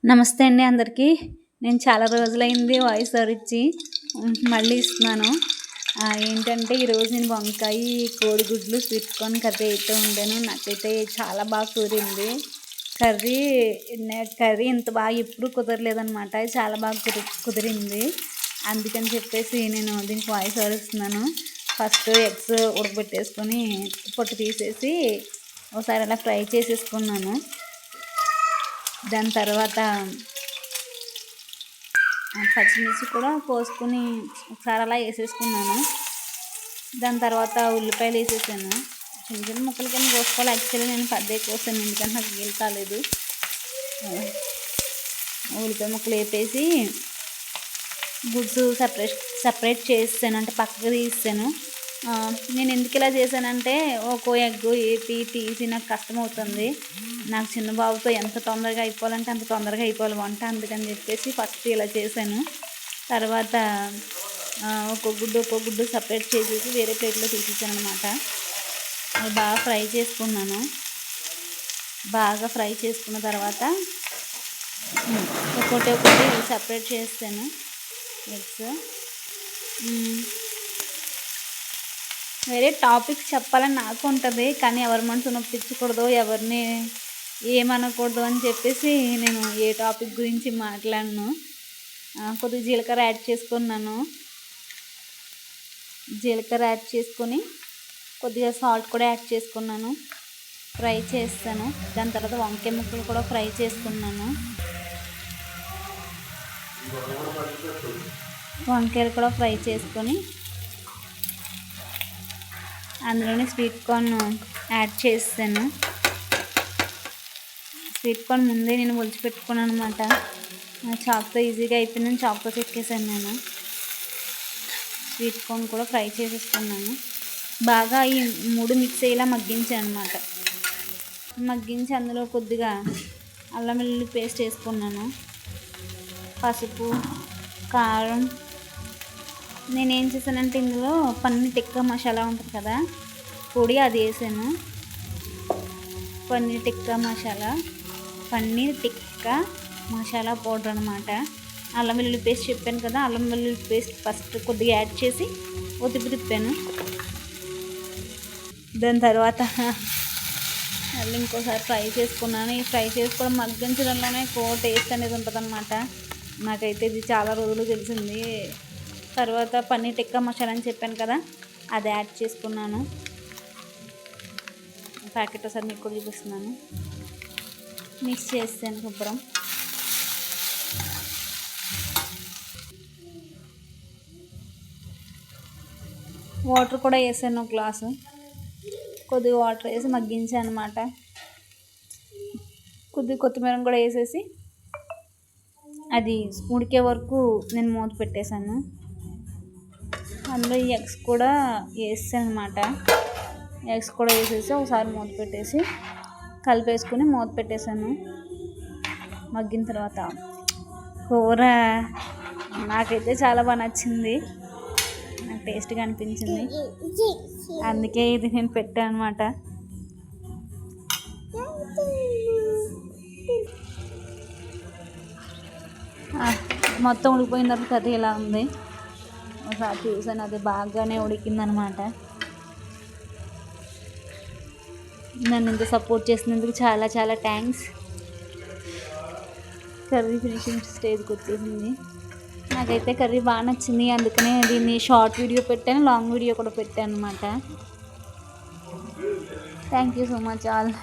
నమస్తే అండి అందరికీ. నేను చాలా రోజులైంది వాయిస్ ఓవర్ ఇచ్చి మళ్ళీ ఇస్తున్నాను. ఏంటంటే ఈరోజు నేను వంకాయ, కోడిగుడ్లు స్వీట్ కార్న్ కర్రీ అయితే వండాను. నాకైతే చాలా బాగా కుదిరింది. కర్రీ కర్రీ ఇంత బాగా ఎప్పుడు కుదరలేదనమాట. చాలా బాగా కుదిరింది. అందుకని చెప్పేసి నేను దీనికి వాయిస్ ఓవర్ ఇస్తున్నాను. ఫస్ట్ ఎగ్స్ ఉడకబెట్టేసుకొని పొట్టు తీసేసి ఒకసారి అలా ఫ్రై చేసేసుకున్నాను. దాని తర్వాత పచ్చిమిర్చి కూడా కోసుకొని ఒకసారి అలా వేసేసుకున్నాను. దాని తర్వాత ఉల్లిపాయలు వేసేసాను. చిన్న చిన్న ముక్కలు కింద కోసుకోవాలి. యాక్చువల్లీ నేను పెద్ద కోసాను, ఎందుకంటే నాకు వీలు కాలేదు. ఉల్లిపాయ ముక్కలు వేపేసి గుడ్స్ సపరేట్ చేసాను, అంటే పక్కకు తీసాను. నేను ఎందుకు ఇలా చేశానంటే ఒక్కో ఎగ్ ఏపి తీసి నాకు కష్టం అవుతుంది. నాకు చిన్న బాబుతో ఎంత తొందరగా అయిపోవాలంటే అంత తొందరగా అయిపోవాలి వంట. అందుకని చెప్పేసి ఫస్ట్ ఇలా చేశాను. తర్వాత ఒక్కో గుడ్డు సపరేట్ చేసేసి వేరే ప్లేట్లో తీసేసాను అనమాట. అది బాగా ఫ్రై చేసుకున్నాను. బాగా ఫ్రై చేసుకున్న తర్వాత ఒక్కొక్కటి సపరేట్ చేస్తాను ఎగ్స్. వేరే టాపిక్ చెప్పాలని నాకు ఉంటుంది, కానీ ఎవరి మనసు నొప్పించకూడదు, ఎవరిని ఏమనకూడదు అని చెప్పేసి నేను ఏ టాపిక్ గురించి మాట్లాడను. కొద్దిగా జీలకర్ర యాడ్ చేసుకున్నాను. జీలకర్ర యాడ్ చేసుకొని కొద్దిగా సాల్ట్ కూడా యాడ్ చేసుకున్నాను. ఫ్రై చేస్తాను. దాని తర్వాత వంకాయ ముక్కలు కూడా ఫ్రై చేసుకున్నాను. వంకాయలు కూడా ఫ్రై చేసుకొని అందులోనే స్వీట్ కార్న్ యాడ్ చేస్తాను. స్వీట్ కార్న్ ముందే నేను ఒలిచిపెట్టుకున్నాను అనమాట. చాక్తో ఈజీగా అయిపోయిందని చాక్తో చెక్కేసాను నేను. స్వీట్ కార్న్ కూడా ఫ్రై చేసేసుకున్నాను. బాగా ఈ మూడు మిక్స్ అయ్యేలా మగ్గించాను అనమాట. మగ్గించి అందులో కొద్దిగా అల్లం వెల్లుల్లి పేస్ట్ వేసుకున్నాను. పసుపు, కారం. నేనేం చేశానంటే ఇందులో పన్నీర్ టిక్కా మసాలా ఉంటుంది కదా, పొడి, అది వేసాను. పన్నీర్ టిక్కా మసాలా పౌడర్ అనమాట. అల్లం వెల్లుల్లి పేస్ట్ చెప్పాను కదా, అల్లం వెల్లుల్లి పేస్ట్ ఫస్ట్ కొద్దిగా యాడ్ చేసి తిప్పాను. దాని తర్వాత మళ్ళీ ఇంకోసారి ఫ్రై చేసుకున్నాను. ఈ ఫ్రై చేసుకోవడం మగ్గించడంలోనే టేస్ట్ అనేది ఉంటుంది అనమాట. నాకైతే ఇది చాలా రోజులు తెలిసింది. తర్వాత పన్నీర్ టిక్కా మసాలా అని చెప్పాను కదా, అది యాడ్ చేసుకున్నాను. ప్యాకెట్ ఒకసారి మీకు కూడా చూపిస్తున్నాను. మిక్స్ చేస్తాను శుభ్రం. వాటర్ కూడా వేసాను, ఒక గ్లాసు. కొద్దిగా వాటర్ వేసి మగ్గించాను అనమాట. కొద్దిగా కొత్తిమీర కూడా వేసేసి అది ఉడికే వరకు నేను మూత పెట్టేశాను. అందులో ఈ ఎగ్స్ కూడా వేసాను అనమాట. ఎగ్స్ కూడా వేసేసి ఒకసారి మూత పెట్టేసి కలిపేసుకుని మూత పెట్టేశాను. మగ్గిన తర్వాత కూర నాకైతే చాలా బాగా నచ్చింది. నాకు టేస్ట్గా అనిపించింది, అందుకే ఇది నేను పెట్టాను అనమాట. మొత్తం ఉడికిపోయిన తర్వాత కర్రీ ఇలా ఉంది. ఒకసారి చూసాను, అది బాగానే ఉడికిందనమాట. నన్ను ఇంత సపోర్ట్ చేసినందుకు చాలా చాలా థ్యాంక్స్. కర్రీ ఫినిషింగ్ స్టేజ్కి వచ్చేసింది. నాకైతే కర్రీ బాగా నచ్చింది, అందుకనే దీన్ని షార్ట్ వీడియో పెట్టాను, లాంగ్ వీడియో కూడా పెట్టాను అనమాట. Thank you so much all.